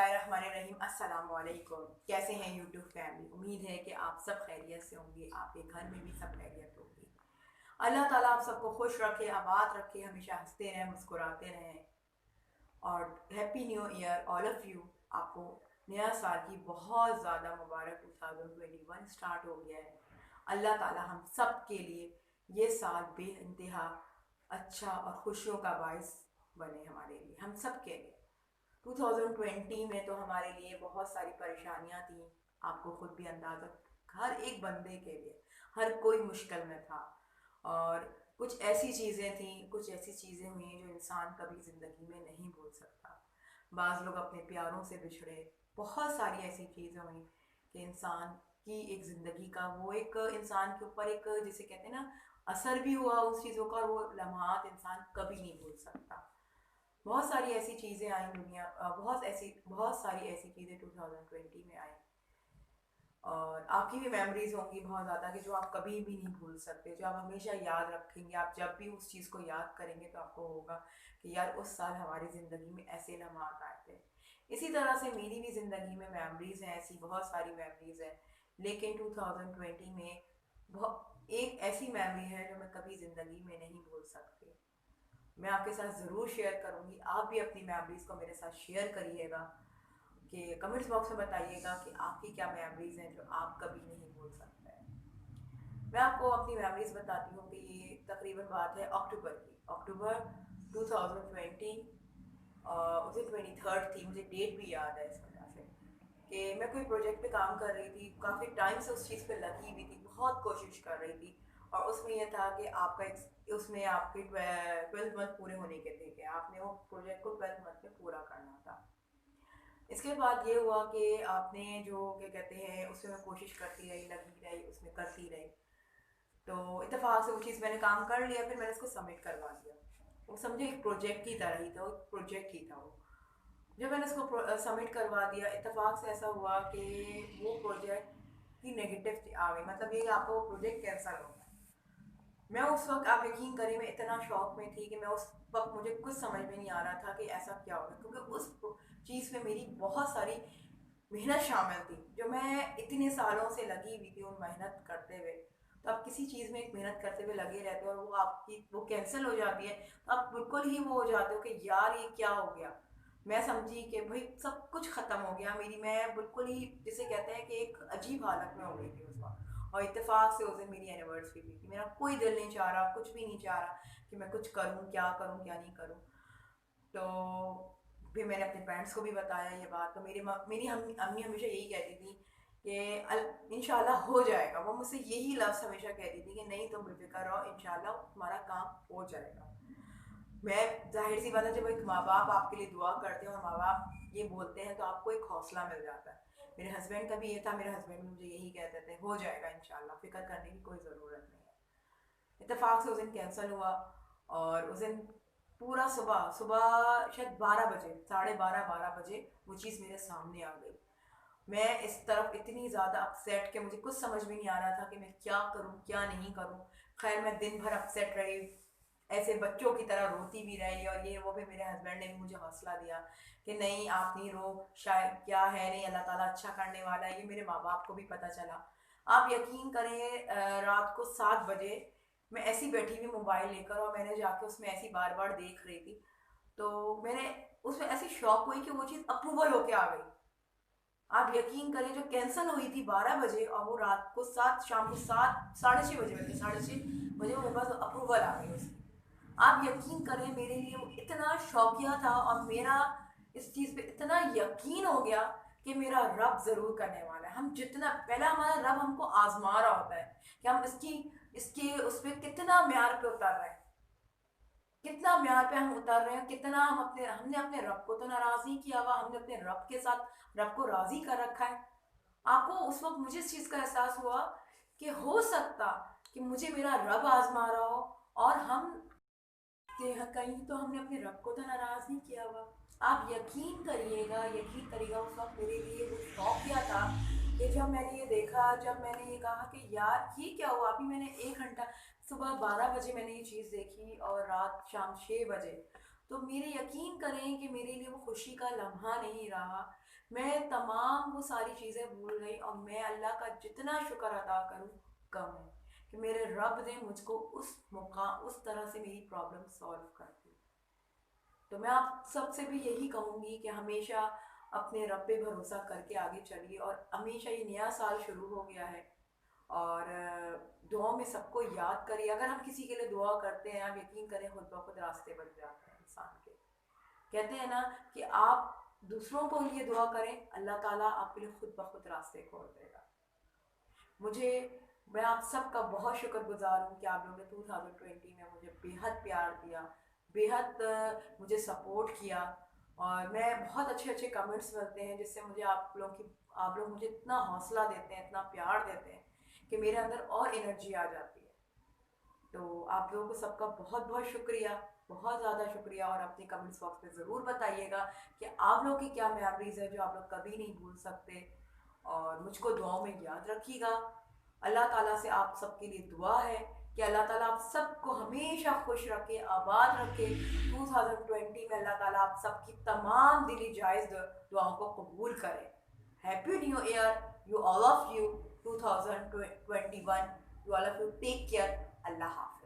बिस्मिल्लाहिर्रहमानिर्रहीम। अस्सलाम वालेकुम। कैसे हैं यूट्यूब फैमिली? उम्मीद है कि आप सब खैरियत से होंगे, आपके घर में भी सब खैरियत होगी। अल्लाह ताला आप सबको खुश रखे, आबाद रखे, हमेशा हंसते रहें, मुस्कुराते रहें। और happy new year all of you. आपको नया साल की बहुत ज़्यादा मुबारक। 2021 स्टार्ट हो गया है। अल्लाह ताला हम सब के लिए ये साल बेइंतहा अच्छा और खुशियों का बायस बने हमारे लिए, हम सब के लिए। 2020 में तो हमारे लिए बहुत सारी परेशानियां थी। आपको खुद भी अंदाज़ा, हर एक बंदे के लिए हर कोई मुश्किल में था। और कुछ ऐसी चीज़ें थी, कुछ ऐसी चीज़ें हुई जो इंसान कभी ज़िंदगी में नहीं भूल सकता। बाज़ लोग अपने प्यारों से बिछड़े, बहुत सारी ऐसी चीज़ें हुई कि इंसान की एक ज़िंदगी का वो एक इंसान के ऊपर एक, जिसे कहते हैं ना, असर भी हुआ उस चीज़ों का, और वो लम्हात इंसान कभी नहीं भूल सकता। बहुत सारी ऐसी चीज़ें आई दुनिया, बहुत सारी ऐसी चीज़ें 2020 में आई। और आपकी भी मेमोरीज होंगी बहुत ज़्यादा कि जो आप कभी भी नहीं भूल सकते, जो आप हमेशा याद रखेंगे। आप जब भी उस चीज़ को याद करेंगे तो आपको होगा कि यार उस साल हमारी ज़िंदगी में ऐसे लम्हात आए थे। इसी तरह से मेरी भी ज़िंदगी में मेमोरीज हैं, ऐसी बहुत सारी मेमोरीज हैं। लेकिन 2020 में बहुत एक ऐसी मेमोरी है जो मैं कभी ज़िंदगी में नहीं भूल सकती। मैं आपके साथ ज़रूर शेयर करूँगी, आप भी अपनी मेमोरीज़ को मेरे साथ शेयर करिएगा कि कमेंट्स बॉक्स में बताइएगा कि आपकी क्या मेमोरीज़ हैं जो आप कभी नहीं भूल सकते हैं। मैं आपको अपनी मेमोरीज़ बताती हूँ कि ये तकरीबन बात है अक्टूबर की, अक्टूबर 2020। उस दिन 23rd थी, मुझे डेट भी याद है इस वजह से कि मैं कोई प्रोजेक्ट पे काम कर रही थी, काफ़ी टाइम से उस चीज़ पे लगी हुई थी, बहुत कोशिश कर रही थी। और उसमें यह था कि उसमें आपके 12th मंथ पूरे होने के थे कि आपने वो प्रोजेक्ट को 12th मंथ में पूरा करना था। इसके बाद ये हुआ कि आपने जो क्या कहते हैं उसमें मैं कोशिश करती रही, लगी रही, उसमें करती रही। तो इत्तेफाक से वो चीज़ मैंने काम कर लिया, फिर मैंने उसको सबमिट करवा दिया। वो समझो एक प्रोजेक्ट की तरह ही था, एक प्रोजेक्ट ही था वो। जब मैंने उसको सबमिट करवा दिया, इत्तेफाक से ऐसा हुआ कि वो प्रोजेक्ट की नेगेटिव आ गई, मतलब ये कि आपका वो प्रोजेक्ट कैंसिल हो गया। मैं उस वक्त, आप यकीन करें, मैं इतना शौक में थी कि मैं उस वक्त, मुझे कुछ समझ में नहीं आ रहा था कि ऐसा क्या होगा, क्योंकि उस चीज़ में मेरी बहुत सारी मेहनत शामिल थी, जो मैं इतने सालों से लगी हुई थी उन मेहनत करते हुए। तो आप किसी चीज़ में एक मेहनत करते हुए लगे रहते हो और वो आपकी वो कैंसिल हो जाती है, तो आप बिल्कुल ही वो हो जाते हो कि यार ये क्या हो गया। मैं समझी कि भाई सब कुछ ख़त्म हो गया मेरी, मैं बिल्कुल ही, जिसे कहते हैं कि एक अजीब हालत में हो गई थी उस वक्त। और इत्तेफाक से उस दिन मेरी एनिवर्सरी भी थी, मेरा कोई दिल नहीं चाह रहा, कुछ भी नहीं चाह रहा कि मैं कुछ करूँ, क्या नहीं करूँ। तो फिर मैंने अपने पेरेंट्स को भी बताया ये बात। तो मेरी अम्मी हमेशा यही कहती थी कि इंशाल्लाह हो जाएगा। वो मुझसे यही लफ्ज़ हमेशा कहती थी कि नहीं तुम बेफिक्र रहो, इंशाल्लाह तुम्हारा काम हो जाएगा। मैं, जाहिर सी बात है, जब एक माँ बाप आपके लिए दुआ करते हैं और माँ बाप ये बोलते हैं तो आपको एक हौसला मिल जाता है। मेरे हस्बैंड का भी ये था, मेरे हस्बैंड भी मुझे यही कहते थे, हो जाएगा इंशाल्लाह, फिक्र करने की कोई ज़रूरत नहीं है। इत्तेफाक से उस दिन कैंसिल हुआ। और उस दिन पूरा सुबह सुबह शायद 12 बजे, 12:30 12 बजे वो चीज़ मेरे सामने आ गई। मैं इस तरफ इतनी ज़्यादा अपसेट कि मुझे कुछ समझ में नहीं आ रहा था कि मैं क्या करूं, क्या नहीं करूं। खैर मैं दिन भर अपसेट रही, ऐसे बच्चों की तरह रोती भी रही, और ये वो भी। मेरे हस्बैंड ने भी मुझे हौसला दिया कि नहीं आप नहीं रो, शायद क्या है, नहीं अल्लाह ताला अच्छा करने वाला है। ये मेरे माँ बाप को भी पता चला। आप यकीन करें, रात को 7 बजे मैं ऐसी बैठी हुई मोबाइल लेकर, और मैंने जाके उसमें ऐसी बार बार देख रही थी। तो मैंने उसमें ऐसी शौक हुई कि वो चीज़ अप्रूवल होके आ गई। आप यकीन करें, जो कैंसिल हुई थी 12 बजे, और वो रात को 7, शाम को 7, साढ़े 6 बजे, बल्कि 6:30 बजे वो मेरे पास अप्रूवल आ गई उसकी। आप यकीन करें, मेरे लिए वो इतना शौकिया था, और मेरा इस चीज़ पे इतना यकीन हो गया कि मेरा रब ज़रूर करने वाला है। हम जितना पहला, हमारा रब हमको आजमा रहा होता है कि हम इसकी इसके उस पर कितना म्यार पे उतर रहे हैं, कितना म्यार पे हम उतर रहे हैं, कितना हमने अपने रब को तो नाराज नहीं किया हुआ, हमने अपने रब के साथ रब को राजी कर रखा है। आपको उस वक्त मुझे इस चीज़ का एहसास हुआ कि हो सकता कि मुझे मेरा रब आजमा रहा हो, और हम कहीं तो हमने अपने रब को तो नाराज नहीं किया हुआ। आप यकीन करिएगा, उस वक्त मेरे लिए वो शौक किया था कि जब मैंने ये देखा, जब मैंने ये कहा कि यार ये क्या हुआ। अभी मैंने 1 घंटा, सुबह 12 बजे मैंने ये चीज़ देखी, और रात शाम 6 बजे। तो मेरे यकीन करें कि मेरे लिए वो खुशी का लम्हा नहीं रहा। मैं तमाम वो सारी चीज़ें भूल गई और मैं अल्लाह का जितना शुक्र अदा करूँ कम है कि मेरे रब ने मुझको उस मौका उस तरह से मेरी प्रॉब्लम सॉल्व कर दी। तो मैं आप सबसे भी यही कहूँगी कि हमेशा अपने रब पे भरोसा करके आगे चलिए। और हमेशा ये नया साल शुरू हो गया है और दुआ में सबको याद करिए। अगर हम किसी के लिए दुआ करते हैं, आप यकीन करें खुद ब खुद रास्ते बन जाते हैं इंसान के। कहते हैं ना कि आप दूसरों को लिए दुआ करें, अल्लाह ताला आपके लिए खुद ब खुद रास्ते खोल देगा। मुझे मैं आप सबका बहुत शुक्रगुजार हूँ कि आप लोगों ने 2020 में मुझे बेहद प्यार दिया, बेहद मुझे सपोर्ट किया। और मैं बहुत अच्छे अच्छे कमेंट्स मिलते हैं जिससे मुझे आप लोग मुझे इतना हौसला देते हैं, इतना प्यार देते हैं कि मेरे अंदर और एनर्जी आ जाती है। तो आप लोगों को सबका बहुत बहुत शुक्रिया, बहुत ज़्यादा शुक्रिया। और अपने कमेंट्स बॉक्स में ज़रूर बताइएगा कि आप लोगों की क्या मेमोरीज़ है जो आप लोग कभी नहीं भूल सकते। और मुझको दुआओं में याद रखिएगा। अल्लाह ताला से आप सबके लिए दुआ है कि अल्लाह ताला आप सबको हमेशा खुश रखे, आबाद रखे। 2020 में अल्लाह ताला आप सबकी तमाम दिली जायज़ दुआओं को कबूल करे। Happy new year you all of you 2021। You all of you take care. Allah हाफ़िज़।